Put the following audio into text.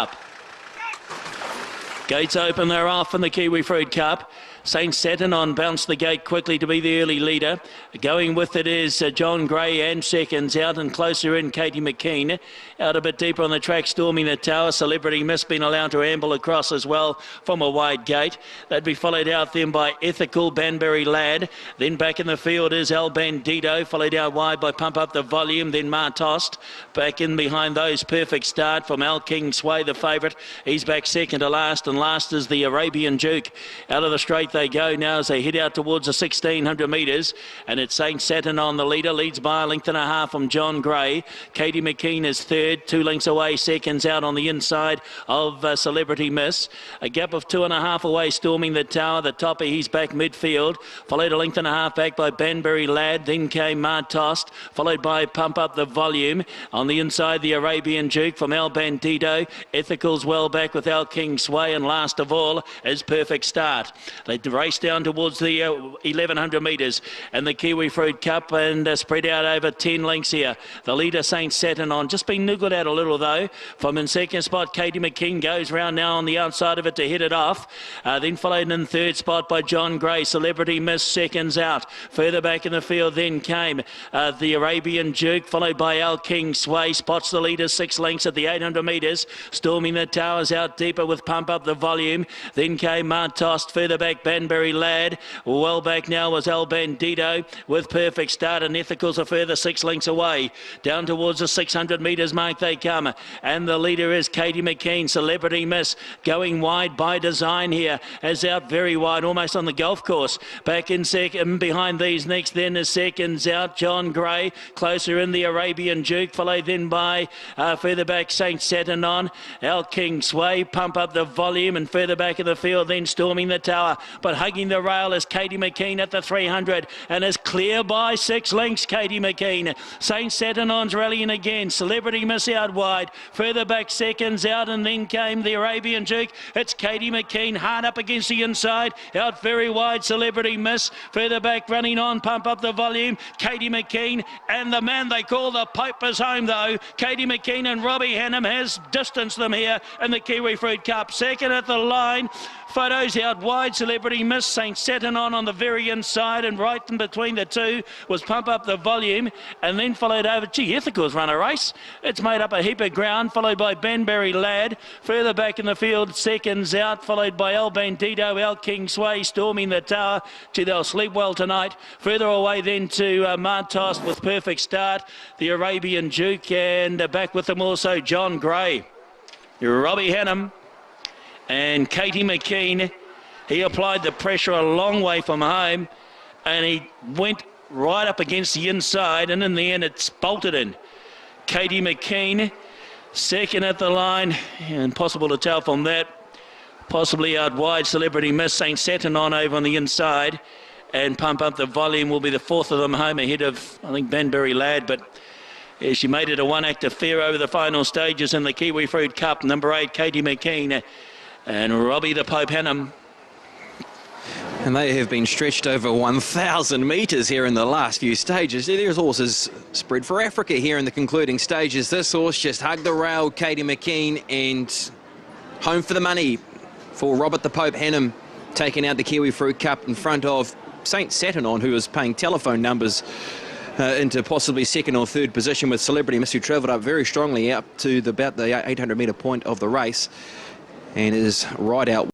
Up. Gates open, they're off in the Kiwifruit Cup. St. Saturn bounced the gate quickly to be the early leader. Going with it is John Gray and seconds out, and closer in Katie McKean. Out a bit deeper on the track, storming the tower. Celebrity Miss been allowed to amble across as well from a wide gate. They'd be followed out then by Ethical Banbury Lad. Then back in the field is El Bandito, followed out wide by Pump Up the Volume, then Martost. Back in behind those, Perfect Start from Al King Sway, the favourite. He's back second to last, and last is the Arabian Duke. Out of the straight they go now as they head out towards the 1600 metres, and it's St. Saturn on the leader, leads by a length and a half from John Gray. Katie McKean is third, 2 lengths away, seconds out on the inside of Celebrity Miss. A gap of 2.5 away, storming the tower. The topper, he's back midfield, followed a length and a half back by Banbury Lad. Then came Martost, followed by Pump Up the Volume. On the inside, the Arabian Duke from El Bandito. Ethical's well back with Al King Sway, and last of all is Perfect Start. They race down towards the 1100 metres and the Kiwifruit Cup, and spread out over 10 lengths here. The leader, St. Saturn, just been niggled out a little though. From in second spot, Katie McKean goes round now on the outside of it to hit it off. Then followed in third spot by John Gray. Celebrity Miss seconds out. Further back in the field then came the Arabian Duke, followed by Al King Sway. Spots the leader 6 lengths at the 800 metres. Storming the towers out deeper with Pump Up the Volume. Then came Martost. Further back, Banbury Lad. Well back now was El Bandito with Perfect Start, and Ethical's a further 6 lengths away. Down towards the 600 metres mark they come, and the leader is Katie McKean. Celebrity Miss going wide by design here, as out very wide, almost on the golf course. Back in second behind these next then is seconds out John Gray. Closer in the Arabian Duke, followed then by further back St. Saturn on. Al King Sway, Pump Up the Volume, and further back in the field then storming the tower. But hugging the rail is Katie McKean at the 300, and is clear by 6 lengths, Katie McKean. St. Saturn's rallying again. Celebrity Miss out wide. Further back seconds out, and then came the Arabian Duke. It's Katie McKean hard up against the inside. Out very wide, Celebrity Miss. Further back running on, Pump Up the Volume. Katie McKean, and the man they call the Pope is home though. Katie McKean and Robbie Hannum has distanced them here in the Kiwifruit Cup. Second at the line. Photos out wide, Celebrity Miss. St. Saturn on the very inside, and right in between the two was Pump Up the Volume, and then followed over. Gee, Ethical's run a race. It's made up a heap of ground, followed by Banbury Lad. Further back in the field, seconds out, followed by El Bandito, El King Sway, storming the tower. Gee, they'll sleep well tonight. Further away then to Martost with Perfect Start, the Arabian Duke, and back with them also John Gray, Robbie Hannum, and Katie McKean. He applied the pressure a long way from home, and he went right up against the inside, and in the end it's bolted in. Katie McKean second at the line, and possible to tell from that. Possibly out wide, Celebrity Miss. St. Saturn over on the inside, and Pump Up the Volume will be the fourth of them home, ahead of I think Banbury Lad. But she made it a one-act affair over the final stages in the Kiwifruit Cup. Number 8, Katie McKean, and Robbie the Pope Hannum. And they have been stretched over 1,000 metres here in the last few stages. There's horses spread for Africa here in the concluding stages. This horse just hugged the rail, Katie McKean, and home for the money for Robert the Pope Hannum, taking out the Kiwifruit Cup in front of St. Saturn, who was paying telephone numbers into possibly second or third position, with Celebrity Miss, who travelled up very strongly out to about the 800 metre point of the race, and is right out